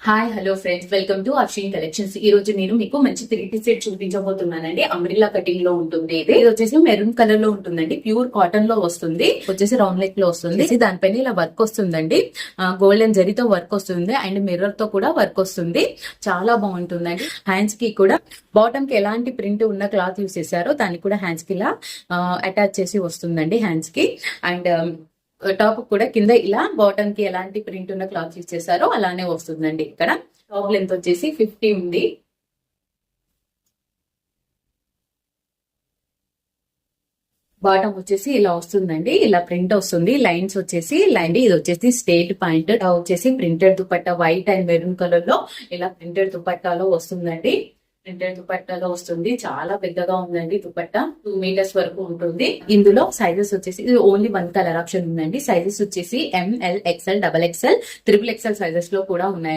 Hi hello friends, welcome to Ashwin collections. ఈ రోజు నేను మీకు మంచి 3D సెట్ చూపించబోతున్నానండి. అంబ్రిల్లా కటింగ్ లో ఉంటుంది. ఇది వచ్చేసి మెరూన్ కలర్ లో ఉంటుందండి. ప్యూర్ కాటన్ లో వస్తుంది. వచ్చేసి రౌండ్ నెక్ లో వస్తుంది. దానిపైన ఇలా వర్క్ వస్తుందండి. గోల్డెన్ జరీతో వర్క్ వస్తుంది అండ్ మిర్రర్ తో కూడా వర్క్ వస్తుంది. చాలా బాగుంటుందండి. హ్యాండ్స్ కి కూడా బాటమ్ కి ఎలాంటి ప్రింట్ ఉన్న క్లాత్ యూస్ చేశారో దానికి కూడా హ్యాండ్స్ కి ఇలా అటాచ్ చేసి వస్తుందండి. హ్యాండ్స్ కి అండ్ టాప్ కూడా కింద ఇలా బాటమ్ కి ఎలాంటి ప్రింట్ ఉన్న క్లాత్ యూస్ చేశారో అలానే వస్తుందండి. ఇక్కడ టాప్ లెంత్ వచ్చేసి 50 ఉంది. బాటమ్ వచ్చేసి ఇలా వస్తుందండి. ఇలా ప్రింట్ వస్తుంది. లైన్స్ వచ్చేసి ఇది వచ్చేసి స్టేట్ పాయింట్ వచ్చేసి printed dupatta white and maroon colour లో ఇలా ప్రింటెడ్ దుపట్టాలో వస్తుందండి. ప్రింటెడ్ దుపట్టాలో వస్తుంది. చాలా పెద్దగా ఉందండి. దుపట్టా 2 మీటర్స్ వరకు ఉంటుంది. ఇందులో సైజెస్ వచ్చేసి ఇది ఓన్లీ 1 కలర్ ఆప్షన్ ఉందండి. సైజెస్ వచ్చేసి ML, XL, XXL, XXL sizes లో కూడా ఉన్నాయి.